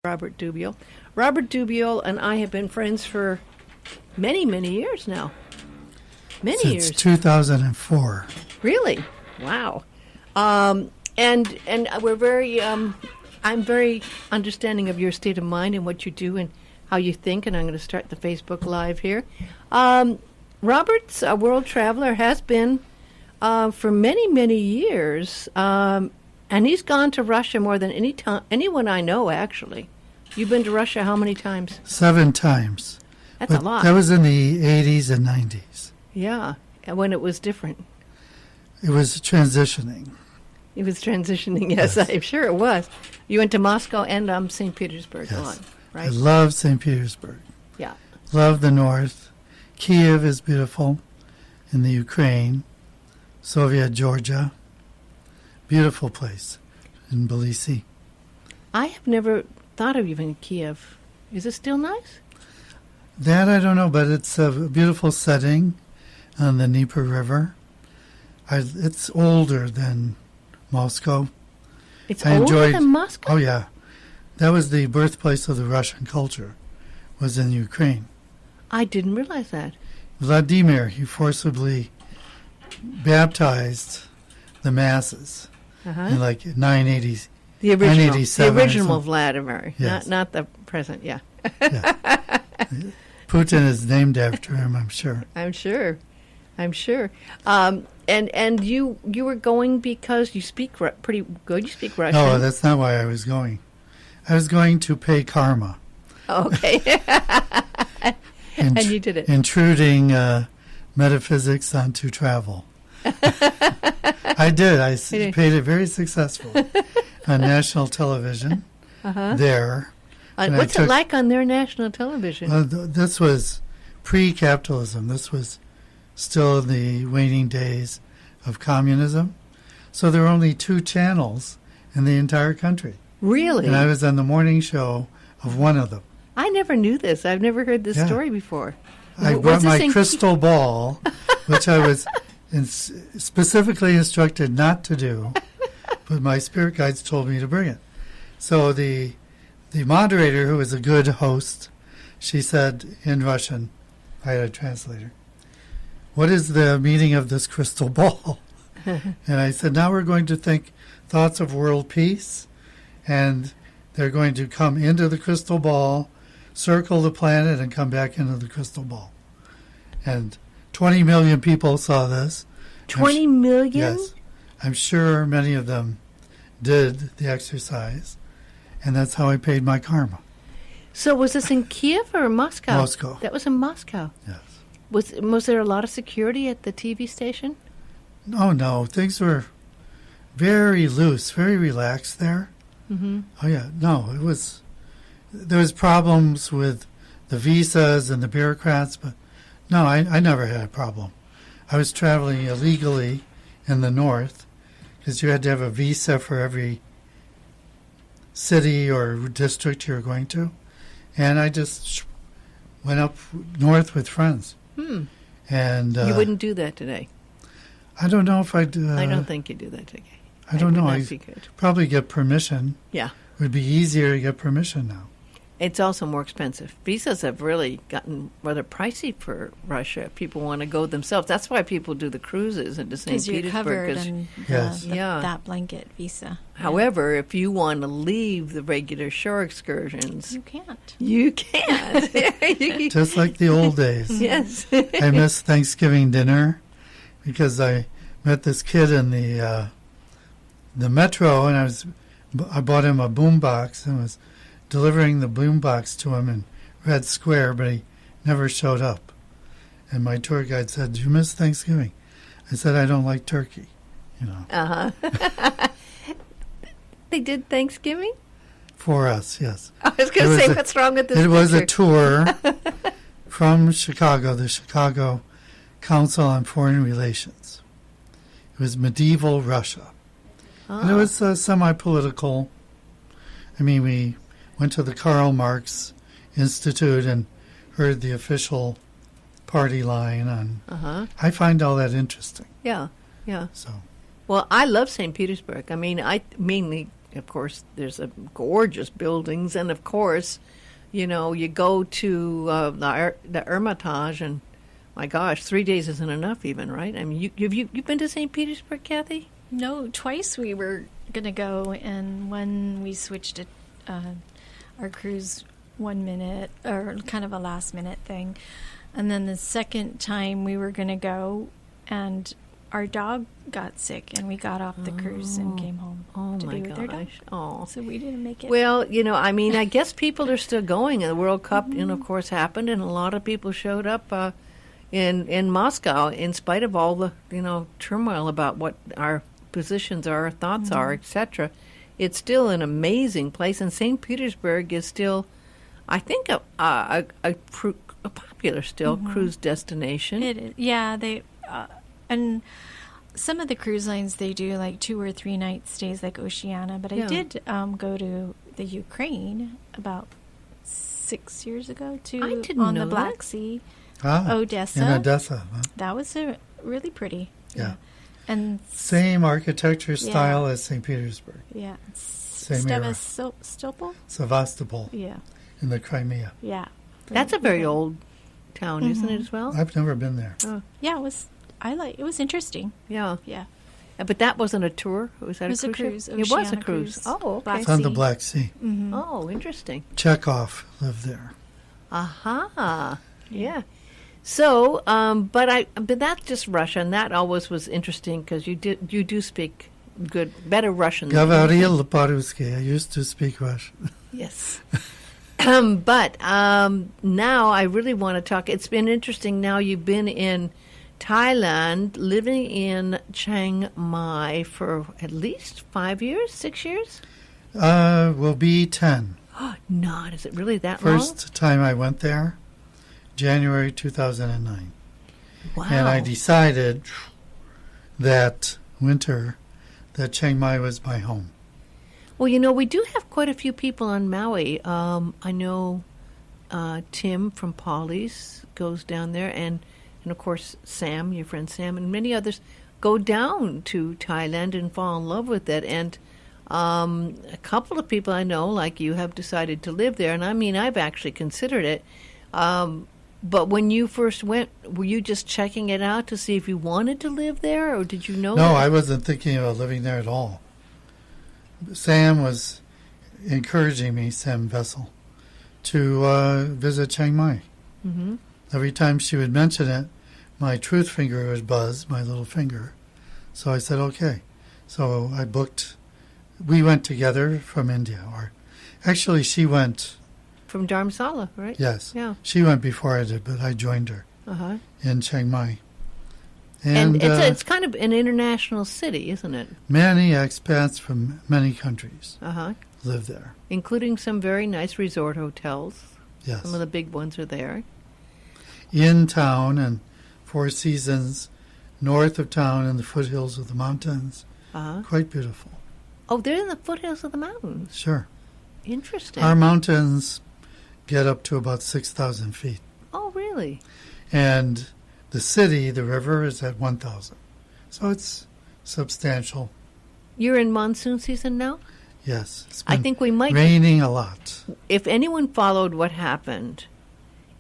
Robert Dubial. Robert Dubial and I have been friends for many, many years now. Since 2004. Really? Wow. And we're very, I'm very understanding of your state of mind and what you do and how you think, and I'm going to start the Facebook Live here. Robert's a world traveler, has been for many, many years, and he's gone to Russia more than anyone I know, actually. You've been to Russia how many times? 7 times. That's a lot. That was in the 80s and 90s. Yeah, and when it was different. It was transitioning. It was transitioning, yes. I'm sure it was. You went to Moscow and St. Petersburg a lot, right? I love St. Petersburg. Yeah. Love the north. Kiev is beautiful in the Ukraine. Soviet Georgia. Beautiful place in Tbilisi. I have never thought of even Kiev. Is it still nice? That I don't know, but it's a beautiful setting on the Dnieper River. It's older than Moscow. It's older than Moscow? Oh, yeah. That was the birthplace of the Russian culture, was in Ukraine. I didn't realize that. Vladimir, he forcibly baptized the masses in like 980s. The original, 987 the original Vladimir, yes. not the present, yeah. Yeah. Putin is named after him, I'm sure. I'm sure. And you were going because you speak pretty good. You speak Russian. No, that's not why I was going. I was going to pay karma. Okay. And you did it. Intruding metaphysics onto travel. I did. I paid it very successful on national television there. What's it like on their national television? This was pre-capitalism. This was still in the waning days of communism. So there were only 2 channels in the entire country. Really? And I was on the morning show of one of them. I never knew this. I've never heard this story before. I brought my crystal ball, which I was specifically instructed not to do, but my spirit guides told me to bring it. So the moderator, who was a good host, she said in Russian, I had a translator, "What is the meaning of this crystal ball?" And I said, now we're going to think thoughts of world peace, and they're going to come into the crystal ball, circle the planet, and come back into the crystal ball. And 20 million people saw this. 20 million? Yes. I'm sure many of them did the exercise, and that's how I paid my karma. So was this in Kiev or Moscow? Moscow. That was in Moscow. Yes. Was there a lot of security at the TV station? Oh, no. Things were very loose, very relaxed there. Mm-hmm. Oh, yeah. No, there was problems with the visas and the bureaucrats, but no, I never had a problem. I was traveling illegally in the north because you had to have a visa for every city or district you were going to. And I just went up north with friends. And you wouldn't do that today. I don't know if I'd... I don't think you'd do that today. I don't know. I'd probably get permission. Yeah. It would be easier to get permission now. It's also more expensive. Visas have really gotten rather pricey for Russia. People want to go themselves. That's why people do the cruises into St. Petersburg. Because you're covered in that blanket visa. However, if you want to leave the regular shore excursions... You can't. You can't. Just like the old days. Yes. I miss Thanksgiving dinner because I met this kid in the metro, and I bought him a boombox and was delivering the boombox to him in Red Square, but he never showed up. And my tour guide said, "Do you miss Thanksgiving?" I said, "I don't like turkey." They did Thanksgiving? For us, yes. I was going to say, what's wrong with this It picture? was a tour from Chicago, the Chicago Council on Foreign Relations. It was medieval Russia. And it was semi-political. I mean, we went to the Karl Marx Institute and heard the official party line on. I find all that interesting. Yeah. So. Well, I love St. Petersburg. I mean, I mainly of course, there's a gorgeous buildings, and of course, you know, you go to the Hermitage, and my gosh, 3 days isn't enough, even, right? I mean, you've been to St. Petersburg, Kathy? No, twice we were going to go, and when we switched it, our cruise 1 minute, or kind of a last minute thing. And then the second time we were going to go, and our dog got sick, and we got off the cruise and came home to be with our dog. Oh, so we didn't make it. Well, you know, I mean, I guess people are still going, and the World Cup, you know, of course, happened, and a lot of people showed up in Moscow, in spite of all the, you know, turmoil about what our positions are, our thoughts are, etc. It's still an amazing place, and St. Petersburg is still, I think, a popular still cruise destination. It is. Yeah, they and some of the cruise lines, they do like 2 or 3 night stays, like Oceania. But I did go to the Ukraine about 6 years ago on the Black Sea, Odessa. In Odessa, huh? That was really pretty. Yeah. And same architecture style as St. Petersburg. Yeah. Same era. Sevastopol. Yeah. In the Crimea. Yeah. That's a very old town, isn't it, as well? I've never been there. Oh. Yeah, it was interesting. Yeah. Yeah. But that wasn't a tour? Was that it was a cruise? It was a cruise. Oh, okay. It's on the Black Sea. Mm-hmm. Oh, interesting. Chekhov lived there. Aha. Yeah. So, but that's just Russian. That always was interesting because you do speak better Russian. Говорил по-русски. I used to speak Russian. Yes. But now I really want to talk. It's been interesting. Now you've been in Thailand, living in Chiang Mai for at least 5 years, 6 years? Will be 10. Not. Is it really that long? First time I went there, January 2009. Wow. And I decided that winter that Chiang Mai was my home. Well, you know, we do have quite a few people on Maui. I know Tim from Polly's goes down there, and of course Sam, your friend Sam, and many others go down to Thailand and fall in love with it. And a couple of people I know, like you, have decided to live there. And I mean, I've actually considered it. But when you first went, were you just checking it out to see if you wanted to live there, or did you know? No, I wasn't thinking about living there at all. Sam was encouraging me, Sam Vessel, to visit Chiang Mai. Mm-hmm. Every time she would mention it, my truth finger would buzz, my little finger. So I said, okay. So I booked. We went together from India. Or actually, she went. From Dharamsala, right? Yes. Yeah. She went before I did, but I joined her in Chiang Mai. And it's kind of an international city, isn't it? Many expats from many countries live there. Including some very nice resort hotels. Yes. Some of the big ones are there. In town and Four Seasons, north of town in the foothills of the mountains. Quite beautiful. Oh, they're in the foothills of the mountains. Sure. Interesting. Our mountains get up to about 6,000 feet. Oh, really? And the city, the river, is at 1,000. So it's substantial. You're in monsoon season now? Yes. It's I been think we might raining a lot. If anyone followed what happened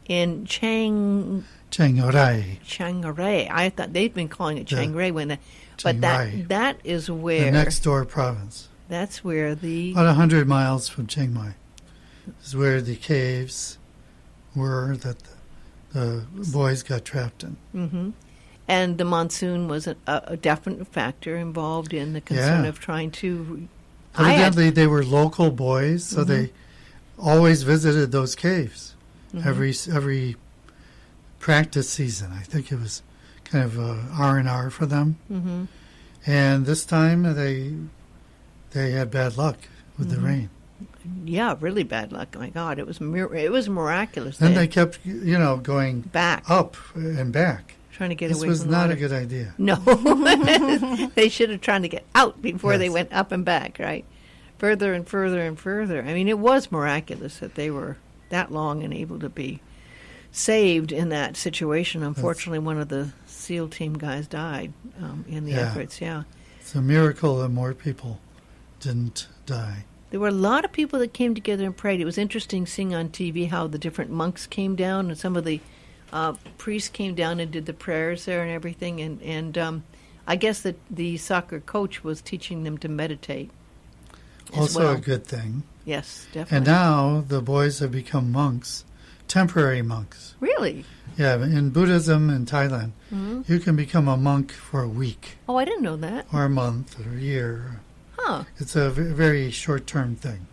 in Chiang Rai. I thought they've been calling it Chiang Rai but that is where the next door province. That's where about 100 miles from Chiang Mai is where the caves were that the boys got trapped in. Mm-hmm. And the monsoon was a definite factor involved in the concern of trying to. Evidently, they were local boys, so they always visited those caves every practice season. I think it was kind of R&R for them. Mm-hmm. And this time they had bad luck with the rain. Yeah, really bad luck. Oh my God, it was miraculous. Then they kept, going back up and back. Trying to get away from the This was not a good idea. No. They should have tried to get out before they went up and back, right? Further and further and further. I mean, it was miraculous that they were that long and able to be saved in that situation. Unfortunately, one of the SEAL team guys died in the efforts, It's a miracle that more people didn't die. There were a lot of people that came together and prayed. It was interesting seeing on TV how the different monks came down, and some of the priests came down and did the prayers there and everything. And I guess that the soccer coach was teaching them to meditate. Also a good thing. Yes, definitely. And now the boys have become monks, temporary monks. Really? Yeah, in Buddhism in Thailand, you can become a monk for a week. Oh, I didn't know that. Or a month or a year. Huh. It's a very short-term thing.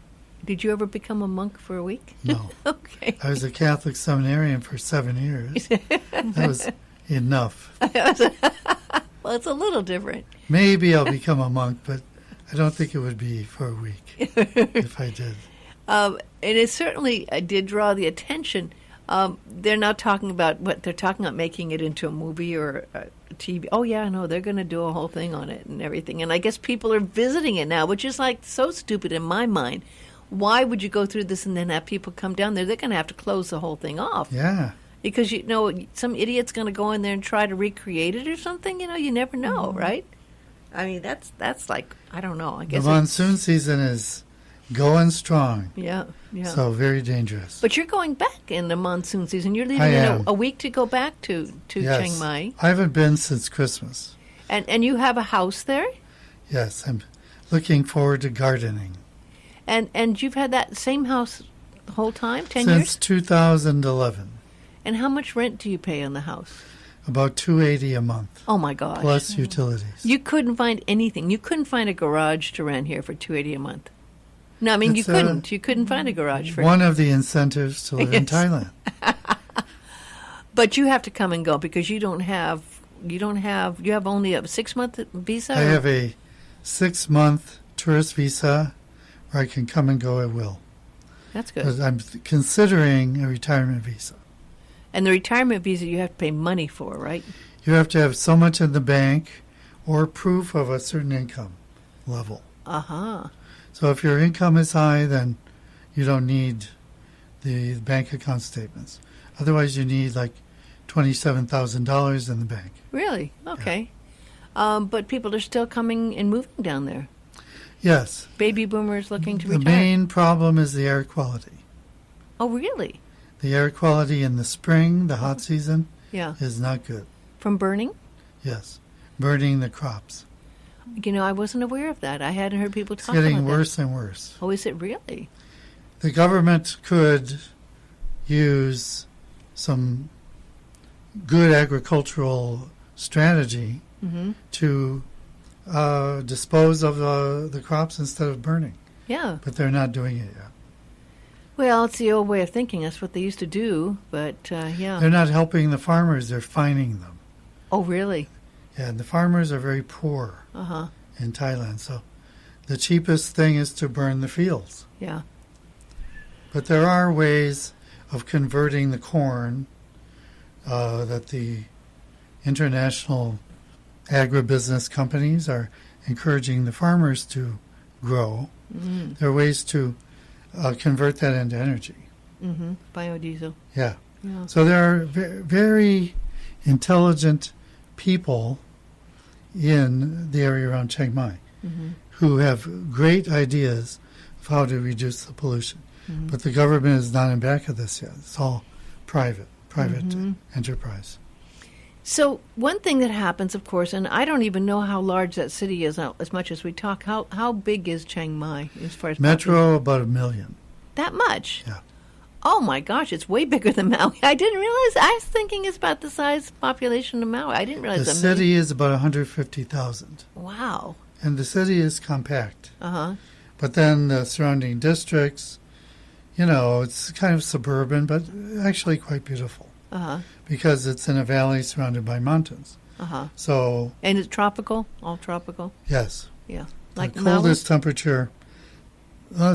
Did you ever become a monk for a week? No. Okay. I was a Catholic seminarian for 7 years. That was enough. Well, it's a little different. Maybe I'll become a monk, but I don't think it would be for a week if I did. And it certainly did draw the attention. They're not talking about what they're talking about, making it into a movie or a TV. Oh, yeah, no, they're going to do a whole thing on it and everything. And I guess people are visiting it now, which is like so stupid in my mind. Why would you go through this and then have people come down there? They're going to have to close the whole thing off. Yeah. Because, you know, some idiot's going to go in there and try to recreate it or something. You know, you never know, right? I mean, that's like, I don't know. I guess the monsoon season is going strong. Yeah. So very dangerous. But you're going back in the monsoon season. You're leaving I in am. a week to go back to Yes. Chiang Mai. I haven't been since Christmas. And you have a house there? Yes, I'm looking forward to gardening. And you've had that same house the whole time, 10 Since years? 2011. And how much rent do you pay on the house? About $280 a month, Oh, my gosh. plus utilities. You couldn't find anything. You couldn't find a garage to rent here for $280 a month. No, I mean, It's, you couldn't. You couldn't find a garage for one of the incentives to live in Yes. Thailand. But you have to come and go because you have only a 6-month visa? I have a 6-month tourist visa where I can come and go at will. That's good. But I'm considering a retirement visa. And the retirement visa you have to pay money for, right? You have to have so much in the bank or proof of a certain income level. Uh-huh. So if your income is high, then you don't need the bank account statements. Otherwise, you need like $27,000 in the bank. Really? Okay. But people are still coming and moving down there. Yes. Baby boomers looking to The retire. main problem is the air quality. Oh, really? The air quality in the spring, the hot season, Yeah. is not good. From burning? Yes. Burning the crops. You know, I wasn't aware of that. I hadn't heard people It's talk about getting that. worse and worse. Oh, is it really? The government could use some good agricultural strategy to dispose of the crops instead of burning. Yeah. But they're not doing it yet. Well, it's the old way of thinking. That's what they used to do. But, yeah. They're not helping the farmers. They're fining them. Oh, really? Yeah, and the farmers are very poor Uh-huh. in Thailand. So the cheapest thing is to burn the fields. Yeah. But there are ways of converting the corn that the international agribusiness companies are encouraging the farmers to grow. There are ways to convert that into energy. Mm-hmm. Biodiesel. Yeah. Yeah. So there are very intelligent people in the area around Chiang Mai who have great ideas of how to reduce the pollution. But the government is not in back of this yet. It's all private enterprise. So one thing that happens, of course, and I don't even know how large that city is as much as we talk. How big is Chiang Mai as far as population? Metro, about 1 million. That much? Yeah. Oh my gosh, it's way bigger than Maui. I didn't realize. I was thinking it's about the size population of Maui. I didn't realize The that. city is about 150,000. Wow. And the city is compact. Uh-huh. But then the surrounding districts, you know, it's kind of suburban, but actually quite beautiful Uh-huh. because it's in a valley surrounded by mountains. Uh-huh. So, And it's tropical? All tropical? yes, Yeah. Like the Maui? coldest temperature,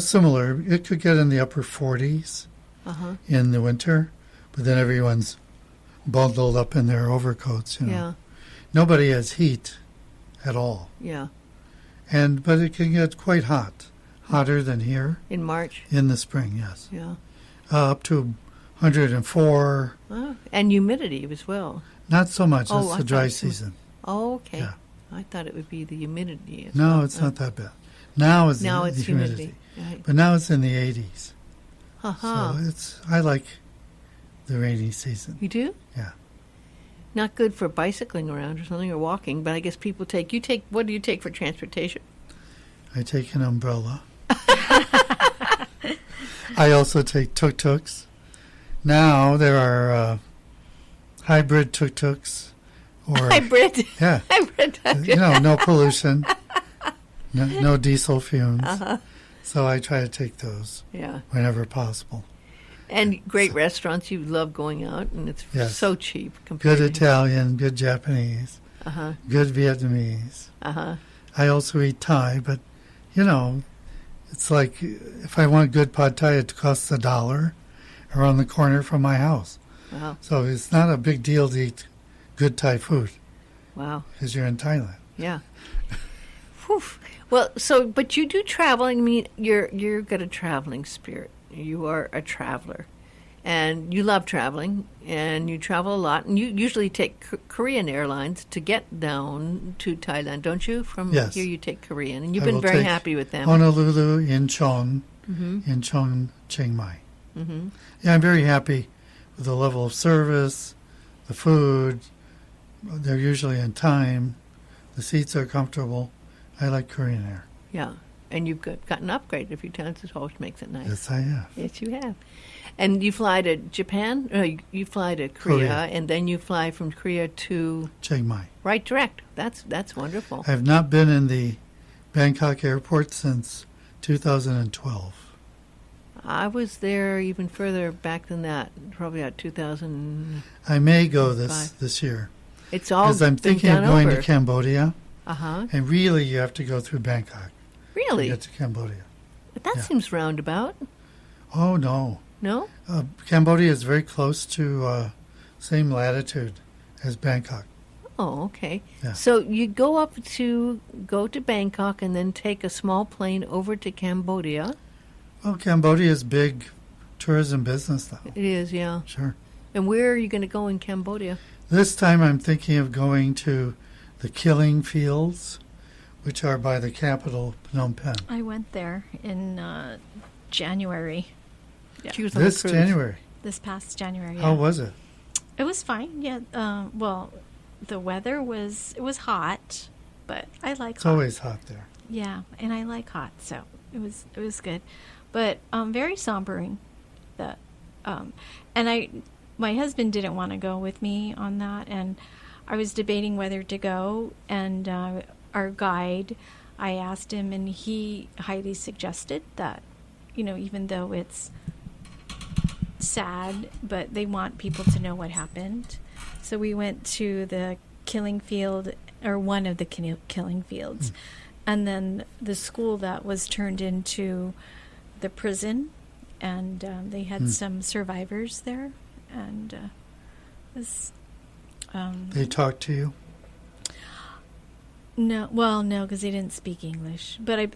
similar. It could get in the upper 40s Uh-huh. in the winter, but then everyone's bundled up in their overcoats, you know. Yeah. Nobody has heat at all. Yeah. But it can get quite hot, hotter than here In March? in the spring, yes. Yeah. Up to 104. Oh, and humidity as well. Not so much. Oh, It's I the dry thought so. season. Oh, okay. Yeah. I thought it would be the humidity. As No, well. it's not that bad. Now is Now the it's humidity. Right. But now it's in the 80s. Uh-huh. So I like the rainy season. You do? Yeah. Not good for bicycling around or something or walking, but I guess people what do you take for transportation? I take an umbrella. I also take tuk-tuks. Now there are hybrid tuk-tuks. Or, Hybrid. Yeah. Hybrid. No pollution. No diesel fumes. So I try to take those Yeah. whenever possible. And great restaurants. You love going out, and it's Yes. so cheap. Compared Good Italian, good Japanese, Uh-huh. good Vietnamese. Uh-huh. I also eat Thai, but, it's like if I want good pad Thai, it costs $1 around the corner from my house. Wow. So it's not a big deal to eat good Thai food Wow. because you're in Thailand. Yeah. Whew. Well, but you do travel. I mean, you're got a traveling spirit. You are a traveler, and you love traveling, and you travel a lot. And you usually take Korean Airlines to get down to Thailand, don't you? From Yes. here, you take Korean, and you've I been will very take happy with them. Honolulu, Incheon, Chiang Mai. Yeah, I'm very happy with the level of service, the food. They're usually in time. The seats are comfortable. I like Korean Air. Yeah, and you've gotten upgraded a few times, which always makes it nice. Yes, I have. Yes, you have. And you fly to Japan? You fly to Korea, and then you fly from Korea to Chiang Mai. right direct. That's wonderful. I have not been in the Bangkok airport since 2012. I was there even further back than that, probably at 2000. I may go Five. this year It's all because I'm been thinking done of going over. to Cambodia, Uh-huh. and really you have to go through Bangkok Really? to get to Cambodia. But that yeah. seems roundabout. Oh no, No? Cambodia is very close to same latitude as Bangkok. Oh, okay. Yeah. So you go to Bangkok and then take a small plane over to Cambodia. Well, Cambodia is big tourism business now. It is, yeah. Sure. And where are you going to go in Cambodia? This time I'm thinking of going to the killing fields, which are by the capital, Phnom Penh. I went there in January, She was on a This cruise. January. this past January. How Yeah. was it? It was fine. Yeah. Well, the weather was hot, but I like It's hot. always hot there. Yeah, and I like hot, so it was good, but very sombering. My husband didn't want to go with me on that, and I was debating whether to go. And our guide, I asked him, and he highly suggested that, even though it's sad, but they want people to know what happened. So we went to the killing field, or one of the killing fields, and then the school that was turned into the prison, and they had some survivors there, and it was. They talked to you? No, because they didn't speak English. But I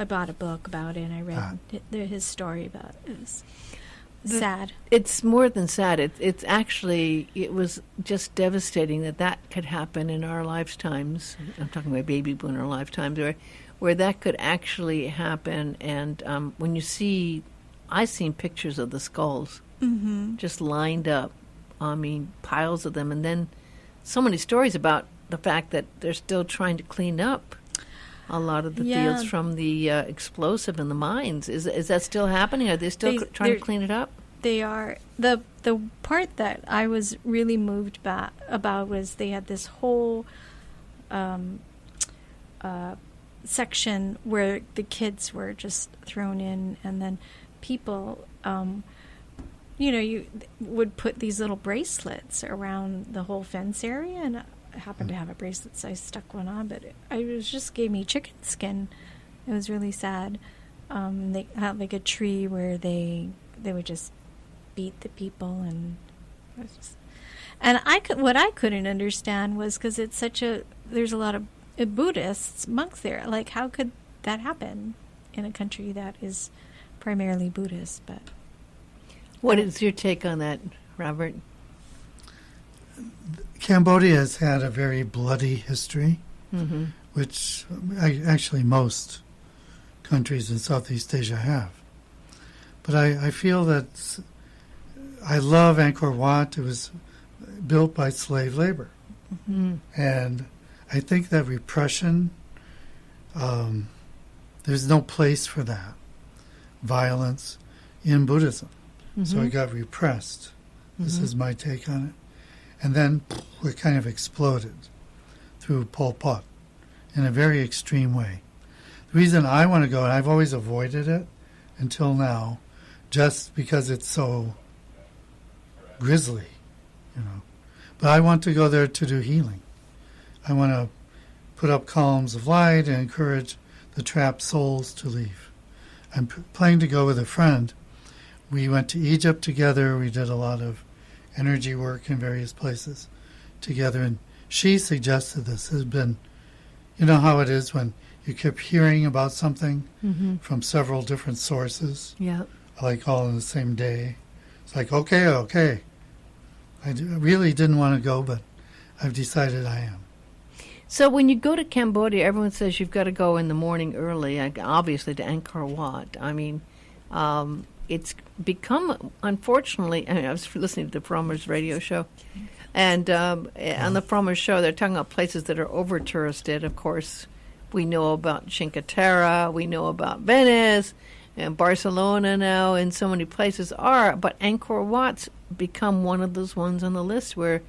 bought a book about it, and I read his story about it. It was sad. It's more than sad. It was just devastating that could happen in our lifetimes. I'm talking about baby boomer lifetimes, where that could actually happen. And when I've seen pictures of the skulls just lined up. I mean, piles of them. And then so many stories about the fact that they're still trying to clean up a lot of the fields from the explosive in the mines. Is that still happening? Are they still trying to clean it up? They are. The part that I was really moved about was they had this whole section where the kids were just thrown in, and then people, you would put these little bracelets around the whole fence area, and I happened to have a bracelet, so I stuck one on, but it just gave me chicken skin. It was really sad. They had like a tree where they would just beat the people, and what I couldn't understand was because it's there's a lot of Buddhists, monks there. Like, how could that happen in a country that is primarily Buddhist? But what is your take on that, Robert? Cambodia has had a very bloody history, which actually most countries in Southeast Asia have. But I feel that I love Angkor Wat. It was built by slave labor. Mm-hmm. And I think that repression, there's no place for that, violence, in Buddhism. So it got repressed. This is my take on it. And then it kind of exploded through Pol Pot in a very extreme way. The reason I want to go, and I've always avoided it until now, just because it's so grisly, you know. But I want to go there to do healing. I want to put up columns of light and encourage the trapped souls to leave. I'm planning to go with a friend. We went to Egypt together. We did a lot of energy work in various places together. And she suggested this. Has been, you know how it is when you keep hearing about something from several different sources, Yeah. like all in the same day. It's like, okay. I really didn't want to go, but I've decided I am. So when you go to Cambodia, everyone says you've got to go in the morning early, obviously to Angkor Wat. I mean, it's become, unfortunately, I was listening to the Frommer's radio show, and on the Frommer's show, they're talking about places that are over-touristed. Of course, we know about Cinque Terre, we know about Venice, and Barcelona now, and so many places are, but Angkor Wat's become one of those ones on the list where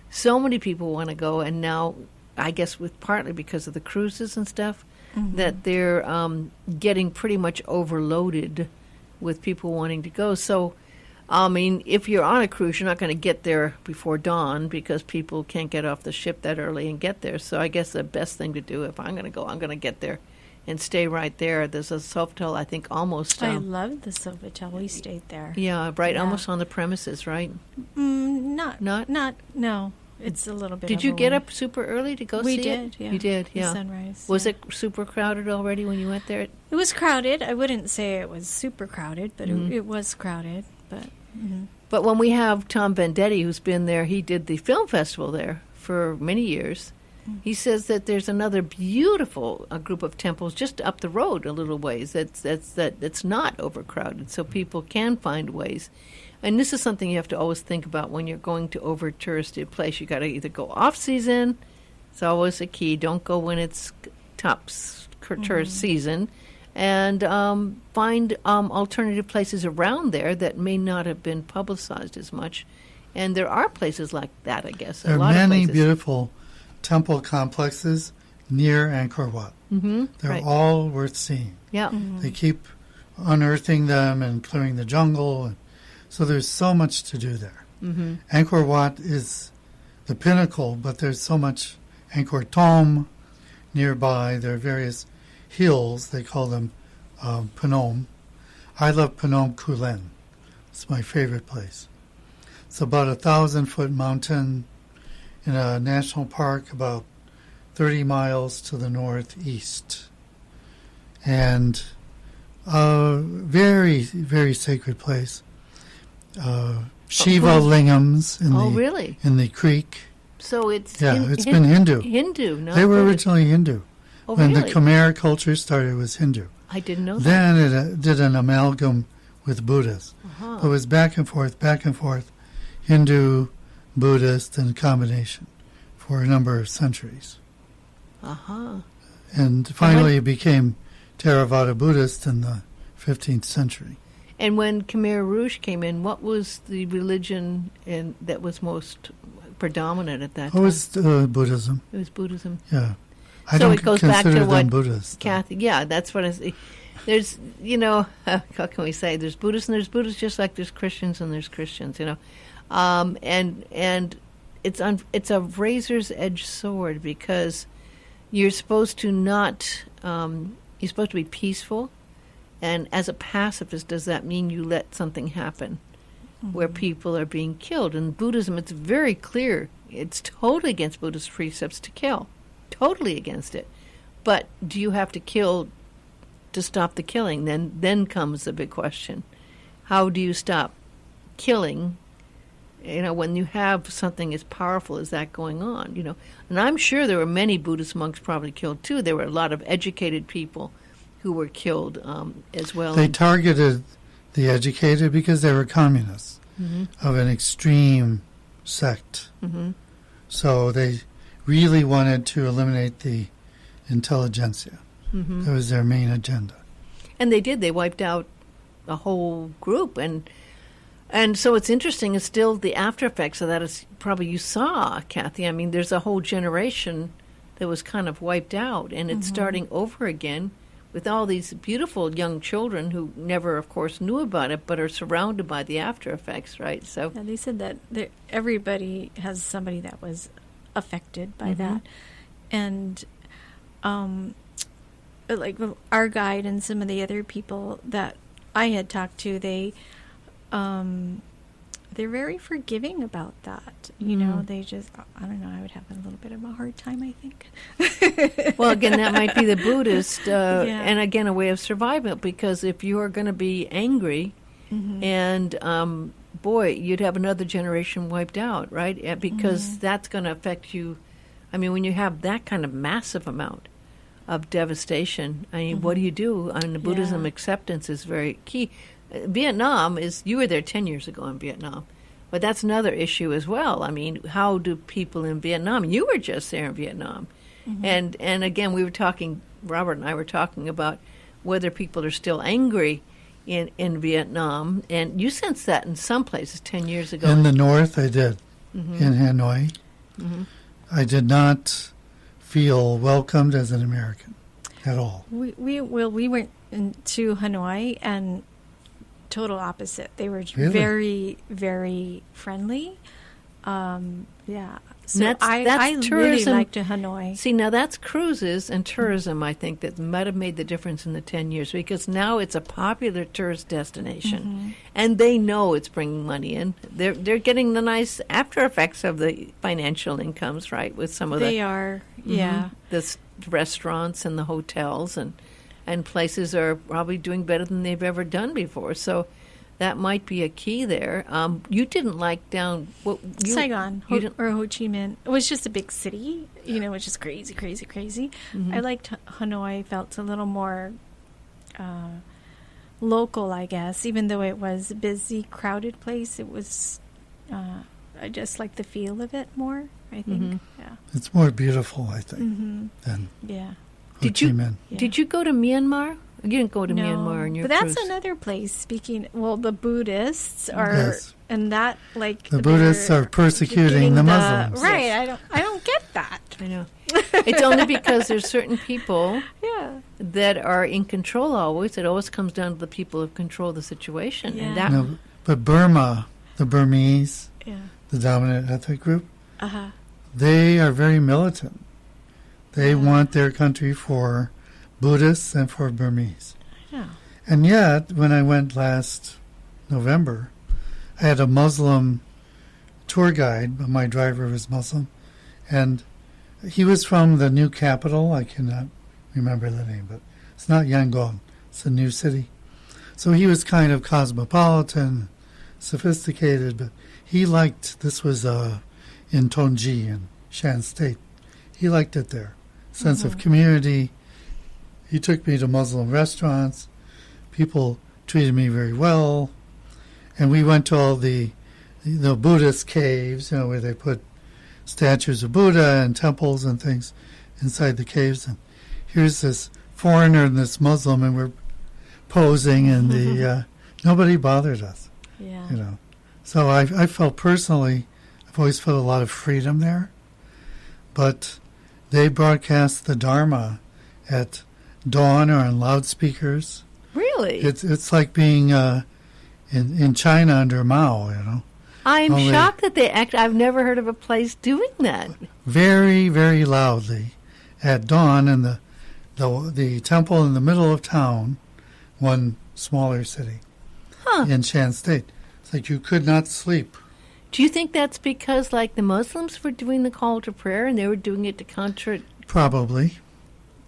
so many people want to go, and now, I guess with partly because of the cruises and stuff, that they're getting pretty much overloaded with people wanting to go. So, I mean, if you're on a cruise, you're not going to get there before dawn because people can't get off the ship that early and get there. So I guess the best thing to do, if I'm going to go, I'm going to get there and stay right there. There's a Sofitel, I think, almost. I love the Sofitel. We stayed there. Yeah, right, almost on the premises, right? Not. No. It's a little bit. Did you get up super early to go see it? We did, yeah. You did, The yeah. sunrise. Was yeah. it super crowded already when you went there? It was crowded. I wouldn't say it was super crowded, but it was crowded. But But when we have Tom Vendetti, who's been there, he did the film festival there for many years. He says that there's another beautiful group of temples just up the road a little ways that's not overcrowded, so people can find ways. And this is something you have to always think about when you're going to over-touristed place. You got to either go off-season. It's always a key. Don't go when it's top tourist season. And find alternative places around there that may not have been publicized as much. And there are places like that, I guess. There a are lot many of places. beautiful temple complexes near Angkor Wat. They're right. all worth seeing. Yeah. They keep unearthing them and clearing the jungle. And so there's so much to do there. Angkor Wat is the pinnacle, but there's so much Angkor Thom nearby. There are various hills. They call them Phnom. I love Phnom Kulen. It's my favorite place. It's about 1,000-foot mountain in a national park about 30 miles to the northeast. And a very, very sacred place. Shiva lingams Really? in the creek. So it's It's been Hindu. Hindu, no? They were originally Hindu. Oh, When really? the Khmer culture started, it was Hindu. I didn't know that. Then it did an amalgam with Buddhist. It was back and forth, Hindu, Buddhist, and combination for a number of centuries. And finally it became Theravada Buddhist in the 15th century. And when Khmer Rouge came in, what was the religion that was most predominant at that time? It was Buddhism, It was Buddhism. yeah. I So don't it goes back consider to them what Buddhist. though. Catholic. Yeah, that's what I say. There's, how can we say? There's Buddhists and there's Buddhists, just like there's Christians and there's Christians. And it's a razor's edge sword because you're supposed to not. You're supposed to be peaceful, and as a pacifist, does that mean you let something happen where people are being killed? In Buddhism, it's very clear. It's totally against Buddhist precepts to kill. Totally against it. But do you have to kill to stop the killing? Then comes the big question. How do you stop killing, when you have something as powerful as that going on, And I'm sure there were many Buddhist monks probably killed too. There were a lot of educated people who were killed as well. They targeted the educated because they were communists of an extreme sect. So they really wanted to eliminate the intelligentsia. That was their main agenda. And they did. They wiped out a whole group. And so it's interesting. It's still the after effects of that is probably you saw, Kathy. I mean, there's a whole generation that was kind of wiped out. And it's starting over again with all these beautiful young children who never, of course, knew about it, but are surrounded by the after effects, right? So Yeah, they said that everybody has somebody that was affected by that. And like our guide and some of the other people that I had talked to, they're very forgiving about that. You know, they just, I don't know, I would have a little bit of a hard time, I think. well, again, that might be the Buddhist, and again, a way of survival, because if you are going to be angry, and boy, you'd have another generation wiped out, right? Because that's going to affect you. I mean, when you have that kind of massive amount of devastation, I mean, what do you do? I mean, the Buddhism acceptance is very key. Vietnam you were there 10 years ago in Vietnam, but that's another issue as well. I mean, how do people in Vietnam, you were just there in Vietnam, and again, we were talking, Robert and I were talking about whether people are still angry in Vietnam, and you sensed that in some places 10 years ago. In the north, I did, in Hanoi. I did not feel welcomed as an American at all. We went to Hanoi and total opposite. They were Really? very, very friendly. Yeah. So That's I really tourism. liked Hanoi. See, now that's cruises and tourism, I think, that might have made the difference in the 10 years, because now it's a popular tourist destination, and they know it's bringing money in. They're getting the nice after effects of the financial incomes, right, with some of They are, yeah. the restaurants and the hotels, and places are probably doing better than they've ever done before. So that might be a key there. You didn't like down Saigon you didn't- or Ho Chi Minh. It was just a big city, you know, which is crazy, crazy, crazy. I liked Hanoi. Felt a little more local, I guess. Even though it was a busy, crowded place, it was. I just like the feel of it more, I think. Yeah. It's more beautiful, I think, than Yeah. Ho Chi Minh. Yeah. Did you go to Myanmar? You didn't go to Myanmar in your but that's cruise. another place. Speaking, well, the Buddhists are, Yes. and that like The Buddhists they're are persecuting getting the Muslims. Right. I don't get that. I know. It's only because there's certain people Yeah. that are in control always. It always comes down to the people who control the situation. Yeah. And that, No, but Burma, the Burmese, Yeah. the dominant ethnic group, Uh-huh. they are very militant. They want their country for Buddhists and for Burmese. Yeah. And yet, when I went last November, I had a Muslim tour guide, but my driver was Muslim, and he was from the new capital. I cannot remember the name, but it's not Yangon. It's a new city. So he was kind of cosmopolitan, sophisticated, but he liked, this was in Tongji in Shan State. He liked it there. Sense of community. He took me to Muslim restaurants. People treated me very well. And we went to all the Buddhist caves, where they put statues of Buddha and temples and things inside the caves. And here's this foreigner and this Muslim, and we're posing, and nobody bothered us, Yeah. So I felt personally, I've always felt a lot of freedom there. But they broadcast the Dharma at dawn or on loudspeakers. really? It's like being in China under Mao, I'm only- shocked that they act. I've never heard of a place doing that. very, very loudly at dawn in the temple in the middle of town, one smaller city in Shan State. It's like you could not sleep. Do you think that's because, like, the Muslims were doing the call to prayer and they were doing it to Probably.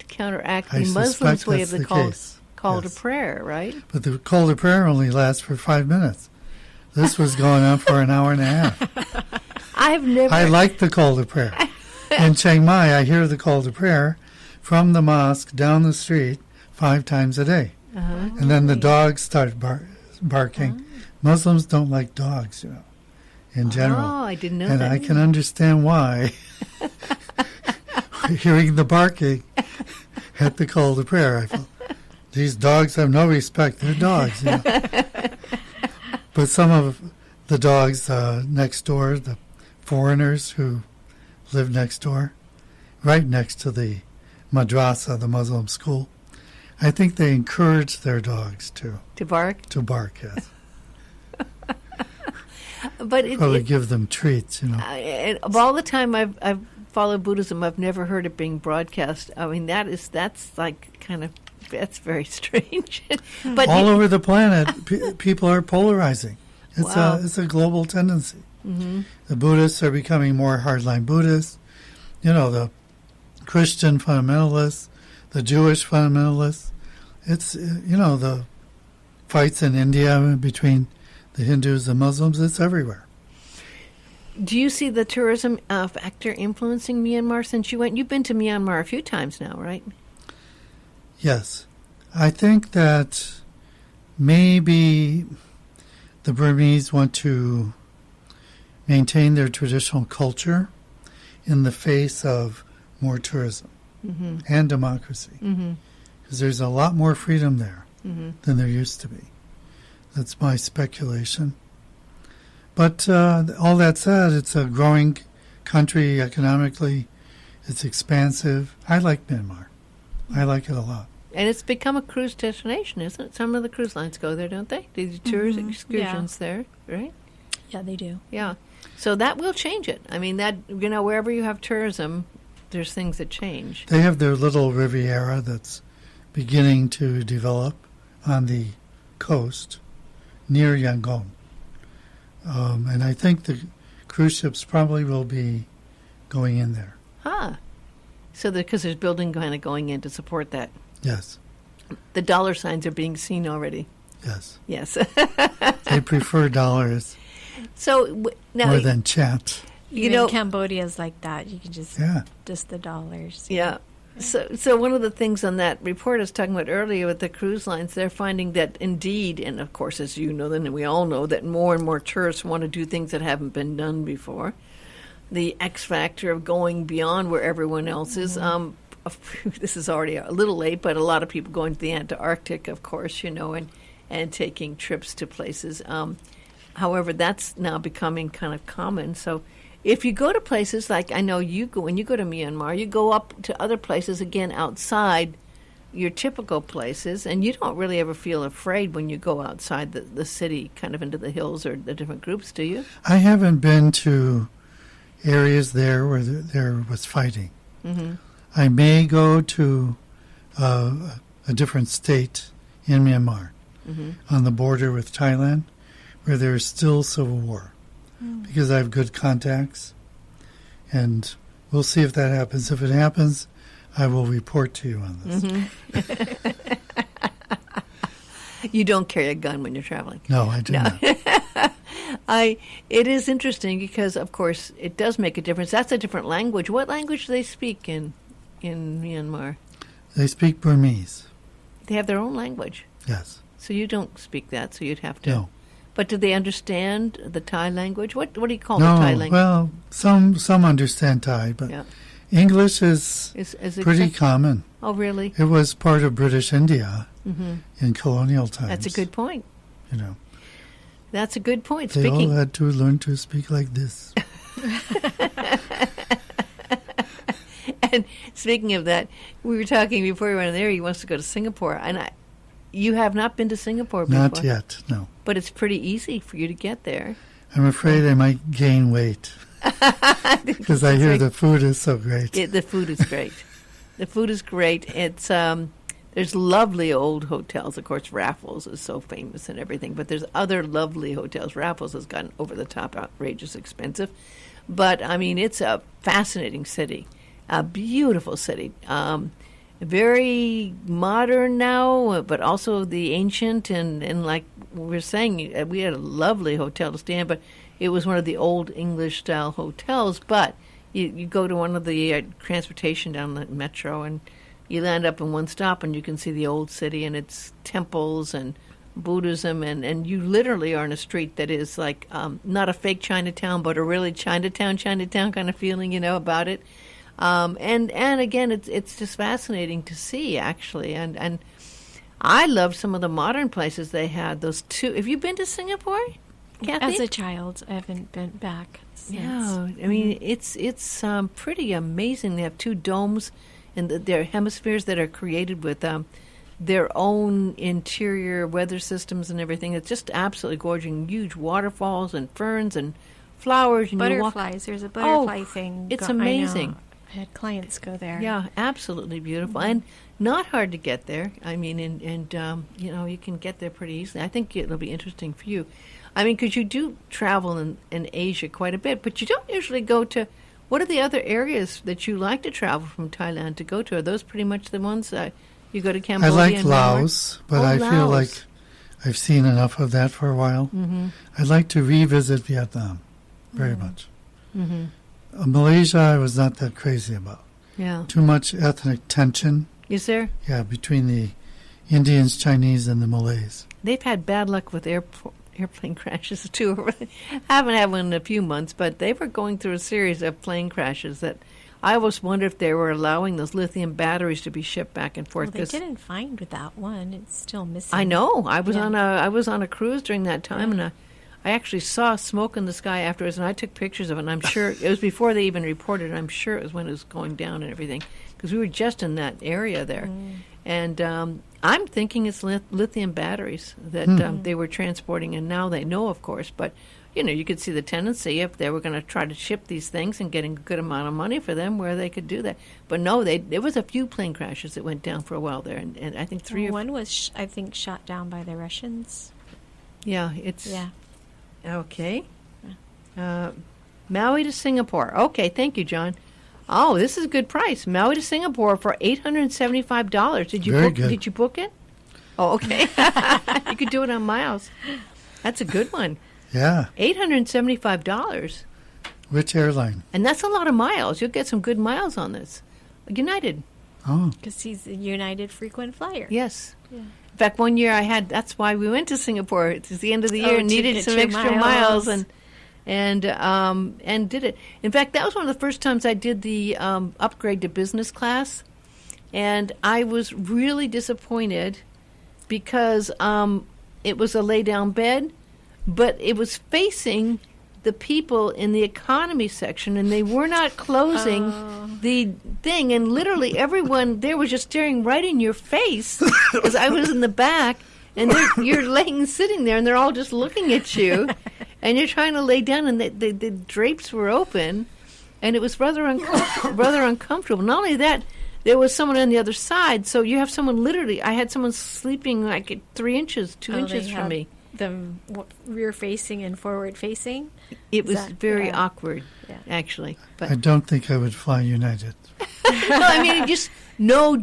counteract I the Muslims' suspect way that's of the the call case. to Yes. prayer, right? But the call to prayer only lasts for 5 minutes. This was going on for an hour and a half. I've never. I like the call to prayer. In Chiang Mai, I hear the call to prayer from the mosque down the street, 5 times a day. And then the dogs start barking. Muslims don't like dogs, in general. Oh, I didn't know and that. I can understand why. Hearing the barking at the call to prayer, I felt, these dogs have no respect. They're dogs. But some of the dogs next door, the foreigners who live next door, right next to the madrasa, the Muslim school, I think they encourage their dogs to bark? To bark, yes. But Probably give them treats, of all the time I've followed Buddhism, I've never heard it being broadcast. I mean, that's very strange. But all over the planet, people are polarizing. Wow. It's a global tendency. The Buddhists are becoming more hardline Buddhists. The Christian fundamentalists, the Jewish fundamentalists. It's the fights in India between the Hindus and Muslims. It's everywhere. Do you see the tourism factor influencing Myanmar since you went? You've been to Myanmar a few times now, right? Yes. I think that maybe the Burmese want to maintain their traditional culture in the face of more tourism and democracy. Because there's a lot more freedom there than there used to be. That's my speculation. But all that said, it's a growing country economically. It's expansive. I like Myanmar. I like it a lot. And it's become a cruise destination, isn't it? Some of the cruise lines go there, don't they? They do tours, excursions there, right? Yeah, they do. Yeah. So that will change it. I mean, that wherever you have tourism, there's things that change. They have their little Riviera that's beginning to develop on the coast near Yangon. And I think the cruise ships probably will be going in there. So because there's building kind of going in to support that. Yes. The dollar signs are being seen already. Yes. Yes. They prefer dollars So now, more than chant. Even Cambodia's like that. You can just the dollars. Yeah. So one of the things on that report I was talking about earlier with the cruise lines, they're finding that indeed, and of course, as you know, and we all know, that more and more tourists want to do things that haven't been done before. The X factor of going beyond where everyone else is. This is already a little late, but a lot of people going to the Antarctic, of course, and taking trips to places. However, that's now becoming kind of common. So if you go to places like, I know you go, when you go to Myanmar, you go up to other places, again, outside your typical places, and you don't really ever feel afraid when you go outside the city, kind of into the hills or the different groups, do you? I haven't been to areas there where there was fighting. I may go to a different state in Myanmar on the border with Thailand where there's still civil war because I have good contacts, and we'll see if that happens. If it happens, I will report to you on this. You don't carry a gun when you're traveling. No, I do not. It is interesting because, of course, it does make a difference. That's a different language. What language do they speak in Myanmar? They speak Burmese. They have their own language. Yes. So you don't speak that, so you'd have to. No. But do they understand the Thai language? What do you call the Thai language? Well, some understand Thai, but English is pretty common. Oh, really? It was part of British India in colonial times. That's a good point. That's a good point. They all had to learn to speak like this. And speaking of that, we were talking before we went in there. He wants to go to Singapore, and you have not been to Singapore before. Not yet, no. But it's pretty easy for you to get there. I'm afraid I might gain weight because I hear the food is so great. The food is great. The food is great. It's there's lovely old hotels. Of course, Raffles is so famous and everything, but there's other lovely hotels. Raffles has gotten over the top, outrageous expensive, but I mean it's a fascinating city, a beautiful city. Very modern now, but also the ancient, and like we were saying, we had a lovely hotel to stay in, but it was one of the old English-style hotels. But you go to one of the transportation down the metro, and you land up in one stop and you can see the old city and its temples and Buddhism, and you literally are in a street that is like not a fake Chinatown, but a really Chinatown kind of feeling, about it. And again, it's just fascinating to see, actually. And I love some of the modern places they had. Those two. Have you been to Singapore, Kathy? As a child, I haven't been back since. Yeah, I mean, it's pretty amazing. They have two domes in their hemispheres that are created with their own interior weather systems and everything. It's just absolutely gorgeous. Huge waterfalls and ferns and flowers. And Butterflies. There's a butterfly thing. It's amazing. I had clients go there. Yeah, absolutely beautiful. And not hard to get there. I mean, and you can get there pretty easily. I think it'll be interesting for you. I mean, because you do travel in Asia quite a bit, but you don't usually go to... What are the other areas that you like to travel from Thailand to go to? Are those pretty much the ones you go to Cambodia? I like and Laos, but I feel like I've seen enough of that for a while. Mm-hmm. I'd like to revisit Vietnam very much. Mm-hmm. Malaysia, I was not that crazy about. Yeah. Too much ethnic tension. Is there? Yeah, between the Indians, Chinese, and the Malays. They've had bad luck with airplane crashes, too. Haven't had one in a few months, but they were going through a series of plane crashes that I always wonder if they were allowing those lithium batteries to be shipped back and forth. Well, they didn't find with that one. It's still missing. I know. I was on a cruise during that time, and I actually saw smoke in the sky afterwards, and I took pictures of it, and I'm sure it was before they even reported it. I'm sure it was when it was going down and everything, because we were just in that area there. And I'm thinking it's lithium batteries that they were transporting, and now they know, of course. But, you could see the tendency if they were going to try to ship these things and getting a good amount of money for them where they could do that. But no, there was a few plane crashes that went down for a while there, and I think one was, I think, shot down by the Russians. Yeah, it's... Yeah. Okay. Maui to Singapore. Okay, thank you, John. Oh, this is a good price. Maui to Singapore for $875. Did you book it? Oh, okay. You could do it on miles. That's a good one. Yeah. $875. Which airline? And that's a lot of miles. You'll get some good miles on this. United. Oh. Because he's a United frequent flyer. Yes. Yeah. In fact, one year that's why we went to Singapore. It's the end of the year and needed some extra miles and did it. In fact, that was one of the first times I did the upgrade to business class, and I was really disappointed because it was a lay-down bed, but it was facing the people in the economy section, and they were not closing the thing, and literally everyone there was just staring right in your face as I was in the back, and you're sitting there, and they're all just looking at you, and you're trying to lay down, and the drapes were open, and it was rather uncomfortable. Not only that, there was someone on the other side, so you have someone literally, I had someone sleeping like at 2 inches from me. Them rear facing and forward facing. It was very awkward, actually. But I don't think I would fly United. no, I mean,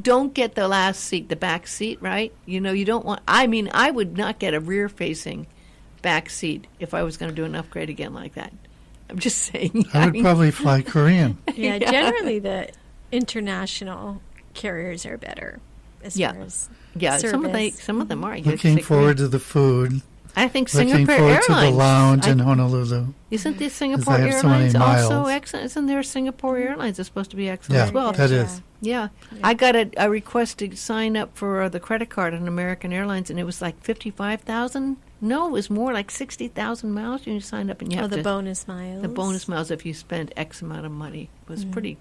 don't get the last seat, the back seat, right? You don't want. I mean, I would not get a rear facing back seat if I was going to do an upgrade again like that. I'm just saying. I would probably fly Korean. Yeah, generally the international carriers are better as far as service. Some of them are. Looking forward to the food. I think Looking Singapore forward Airlines. to the lounge in Honolulu. Isn't the Singapore I have so Airlines many also miles. excellent? Isn't there Singapore Airlines is supposed to be excellent Yeah, as well? that is. Yeah. I got a request to sign up for the credit card on American Airlines, and it was like 55,000. No, it was more like 60,000 miles. You signed up, and you have the bonus miles. The bonus miles if you spend X amount of money was pretty.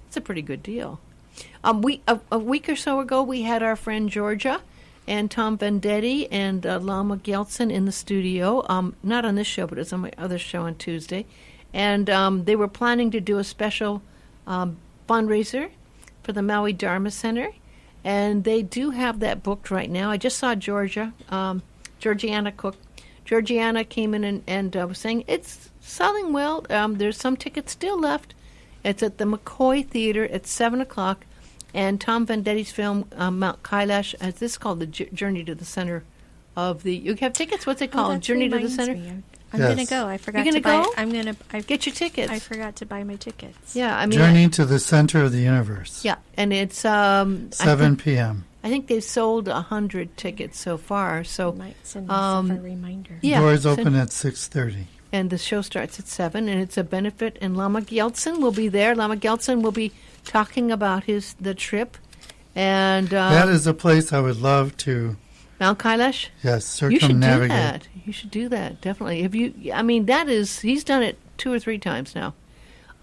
It's a pretty good deal. A week or so ago, we had our friend Georgia and Tom Vendetti and Lama Gelson in the studio. Not on this show, but it's on my other show on Tuesday. And they were planning to do a special fundraiser for the Maui Dharma Center. And they do have that booked right now. I just saw Georgiana Cook. Georgiana came in and was saying it's selling well. There's some tickets still left. It's at the McCoy Theater at 7 o'clock. And Tom Vendetti's film, Mount Kailash, this is called The Journey to the Center of the... You have tickets? What's it called? Journey to the Center? I'm Yes. gonna go. I forgot You're to gonna buy. go? I'm gonna. Get your tickets. I forgot to buy my tickets. Yeah, I mean, Journey to the Center of the Universe. yeah, and it's 7 p.m. I think they've sold 100 tickets so far. So Might send myself a reminder. yeah, Doors so- open at 6:30. and the show starts at 7, and it's a benefit. And Lama Gyaltsen will be there. Lama Gyaltsen will be talking about the trip, and That is a place I would love to, Mount Kailash. yes, You should do circumnavigate. that. You should do that, definitely. If you, I mean, he's done it 2 or 3 times now,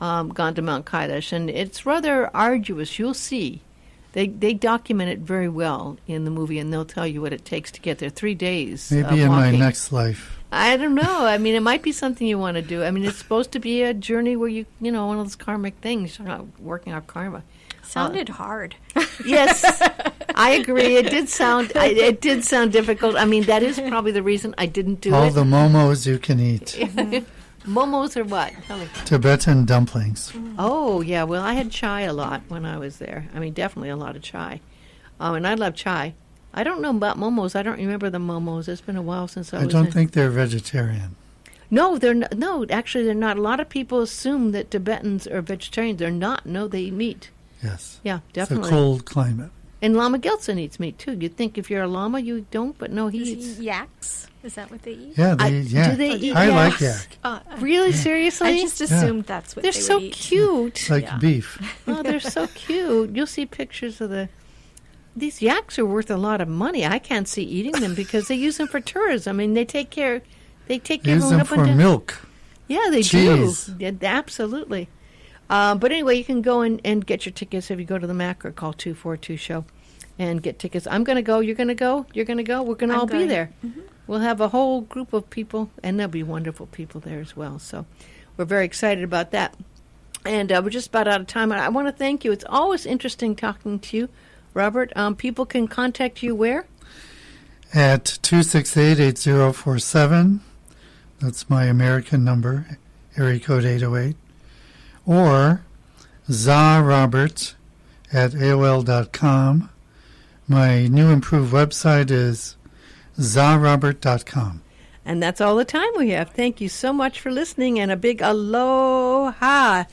gone to Mount Kailash, and it's rather arduous. You'll see. They document it very well in the movie, and they'll tell you what it takes to get there. 3 days. Maybe in my walking. next life. I don't know. I mean, it might be something you want to do. I mean, it's supposed to be a journey where you know, one of those karmic things, working out karma. Sounded hard. Yes, I agree. It did sound difficult. I mean, that is probably the reason I didn't do All it. the momos you can eat. Momos or what? Tell me. Tibetan dumplings. Oh, yeah. Well, I had chai a lot when I was there. I mean, definitely a lot of chai. And I love chai. I don't know about momos. I don't remember the momos. It's been a while since I I was don't in. think they're vegetarian. No, they're not. No, actually, they're not. A lot of people assume that Tibetans are vegetarians. They're not. No, they eat meat. Yes. Yeah, It's a definitely. cold climate. And Lama Gyaltsen eats meat, too. You'd think if you're a Lama, you don't, but no, he Does eats. he yaks? Is that what they eat? Yeah, they eat yak. Do they eat I yaks? like yak. Really? Seriously? I just assumed that's what They're they so would eat. cute. It's like Yeah. beef. Oh, they're so cute. You'll see pictures of these yaks are worth a lot of money. I can't see eating them because they use them for tourism. I mean, they take care Use everyone them up and for down. milk. Yeah, they cheese. do. Yeah, absolutely. But anyway, you can go and get your tickets if you go to the MAC or call 242-SHOW and get tickets. I'm going to go. You're going to go. You're going to go. We're going to I'm all be going. there. We'll have a whole group of people, and there'll be wonderful people there as well. So we're very excited about that. And we're just about out of time. I want to thank you. It's always interesting talking to you, Robert. People can contact you where? At 268-8047. That's my American number, area code 808. Or ZaRobert at AOL.com. My new improved website is ZaRobert.com. And that's all the time we have. Thank you so much for listening, and a big aloha.